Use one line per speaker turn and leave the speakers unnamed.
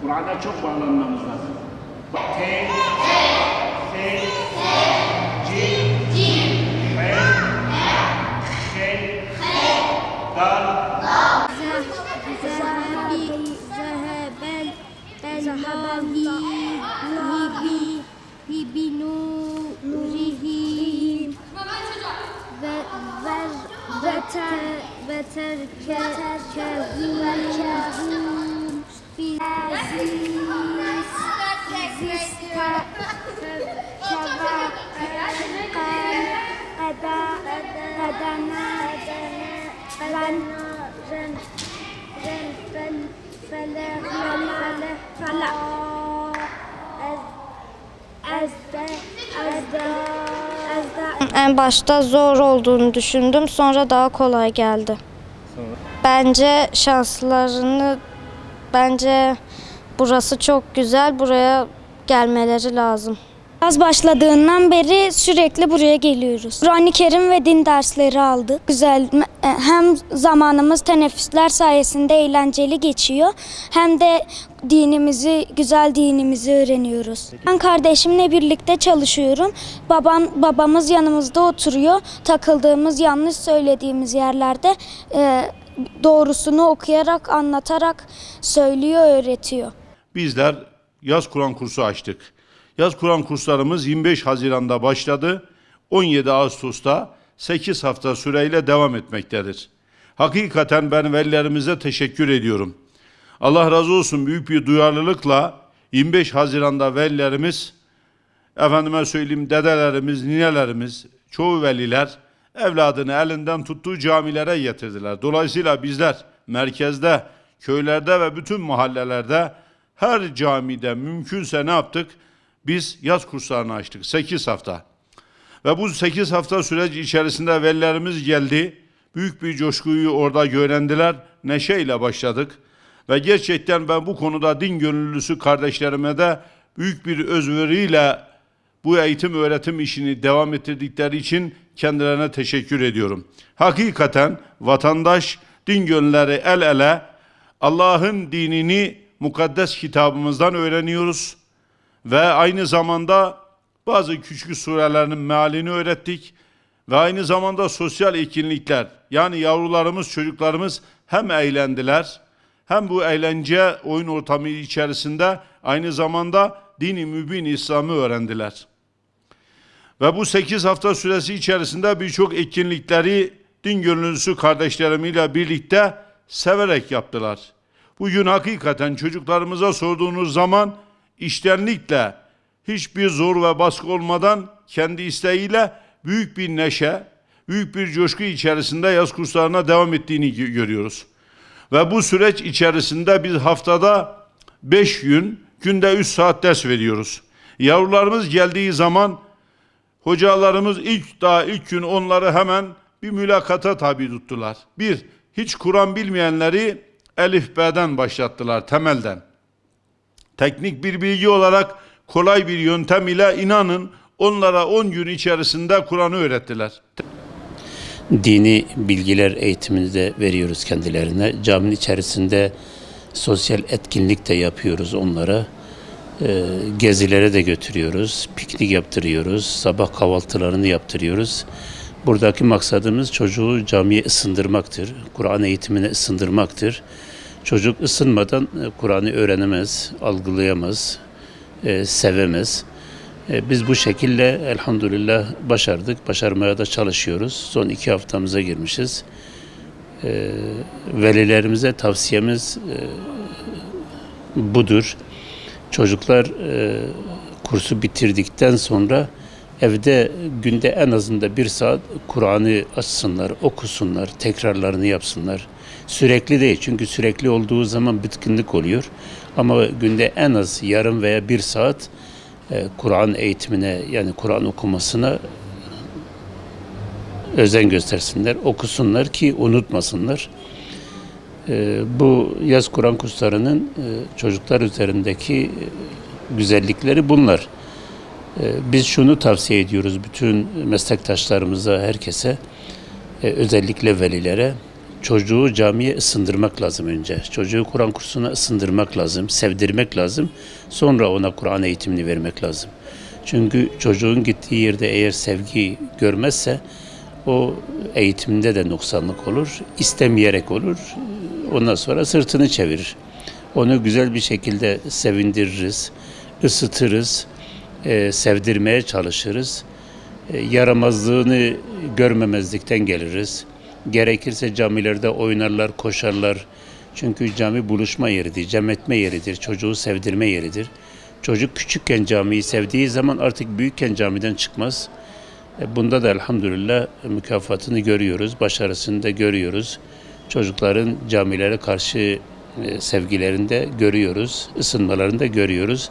Kur'an'a çok bağlanmamız lazım. Te, fe, cim, he, he, dal,
En başta zor olduğunu düşündüm, sonra daha kolay geldi. Bence burası çok güzel, buraya gelmeleri lazım.
Yaz başladığından beri sürekli buraya geliyoruz. Kur'an-ı Kerim ve din dersleri aldık. Güzel, hem zamanımız teneffüsler sayesinde eğlenceli geçiyor, hem de güzel dinimizi öğreniyoruz. Ben kardeşimle birlikte çalışıyorum. Babamız yanımızda oturuyor. Takıldığımız, yanlış söylediğimiz yerlerde doğrusunu okuyarak, anlatarak söylüyor, öğretiyor.
Bizler yaz Kur'an kursu açtık. Yaz Kur'an kurslarımız 25 Haziran'da başladı. 17 Ağustos'ta 8 hafta süreyle devam etmektedir. Hakikaten ben velilerimize teşekkür ediyorum. Allah razı olsun, büyük bir duyarlılıkla 25 Haziran'da velilerimiz, efendime söyleyeyim dedelerimiz, ninelerimiz, çoğu veliler evladını elinden tuttuğu camilere getirdiler. Dolayısıyla bizler merkezde, köylerde ve bütün mahallelerde her camide mümkünse ne yaptık? Biz yaz kurslarını açtık 8 hafta. Ve bu 8 hafta süreci içerisinde velilerimiz geldi. Büyük bir coşkuyu orada öğrendiler. Neşeyle başladık. Ve gerçekten ben bu konuda din gönüllüsü kardeşlerime de büyük bir özveriyle bu eğitim öğretim işini devam ettirdikleri için kendilerine teşekkür ediyorum. Hakikaten vatandaş, din gönülleri el ele Allah'ın dinini mukaddes kitabımızdan öğreniyoruz. Ve aynı zamanda bazı küçük surelerinin mealini öğrettik. Ve aynı zamanda sosyal etkinlikler, yani yavrularımız, çocuklarımız hem eğlendiler, hem bu eğlence oyun ortamı içerisinde aynı zamanda dini mübin İslam'ı öğrendiler. Ve bu 8 hafta süresi içerisinde birçok etkinlikleri din gönüllüsü kardeşlerimle birlikte severek yaptılar. Bugün hakikaten çocuklarımıza sorduğunuz zaman içtenlikle, hiçbir zor ve baskı olmadan kendi isteğiyle büyük bir neşe, büyük bir coşku içerisinde yaz kurslarına devam ettiğini görüyoruz. Ve bu süreç içerisinde biz haftada 5 gün, günde 3 saat ders veriyoruz. Yavrularımız geldiği zaman hocalarımız ilk gün onları hemen bir mülakata tabi tuttular. Hiç Kur'an bilmeyenleri Elif B'den başlattılar, temelden. Teknik bir bilgi olarak kolay bir yöntem ile inanın onlara 10 gün içerisinde Kur'an'ı öğrettiler.
Dini bilgiler eğitimini de veriyoruz kendilerine. Caminin içerisinde sosyal etkinlik de yapıyoruz onlara. Gezilere de götürüyoruz, piknik yaptırıyoruz, sabah kahvaltılarını yaptırıyoruz. Buradaki maksadımız çocuğu camiye ısındırmaktır, Kur'an eğitimine ısındırmaktır. Çocuk ısınmadan Kur'an'ı öğrenemez, algılayamaz, sevemez. Biz bu şekilde elhamdülillah başardık, başarmaya da çalışıyoruz. Son 2 haftamıza girmişiz. Velilerimize tavsiyemiz budur. Çocuklar kursu bitirdikten sonra evde günde en azından 1 saat Kur'an'ı açsınlar, okusunlar, tekrarlarını yapsınlar. Sürekli değil, çünkü sürekli olduğu zaman bitkinlik oluyor. Ama günde en az yarım veya 1 saat Kur'an eğitimine, yani Kur'an okumasına özen göstersinler, okusunlar ki unutmasınlar. Bu yaz Kur'an kurslarının çocuklar üzerindeki güzellikleri bunlar. Biz şunu tavsiye ediyoruz bütün meslektaşlarımıza, herkese, özellikle velilere. çocuğu camiye ısındırmak lazım önce. Çocuğu Kur'an kursuna ısındırmak lazım, sevdirmek lazım. Sonra ona Kur'an eğitimini vermek lazım. Çünkü çocuğun gittiği yerde eğer sevgi görmezse o eğitimde de noksanlık olur, istemeyerek olur. Ondan sonra sırtını çevirir. Onu güzel bir şekilde sevindiririz, ısıtırız, sevdirmeye çalışırız. Yaramazlığını görmemezlikten geliriz. Gerekirse camilerde oynarlar, koşarlar. Çünkü cami buluşma yeridir, cem etme yeridir, çocuğu sevdirme yeridir. Çocuk küçükken camiyi sevdiği zaman artık büyükken camiden çıkmaz. Bunda da elhamdülillah mükafatını görüyoruz, başarısını da görüyoruz. Çocukların camilere karşı sevgilerini de görüyoruz, ısınmalarını da görüyoruz.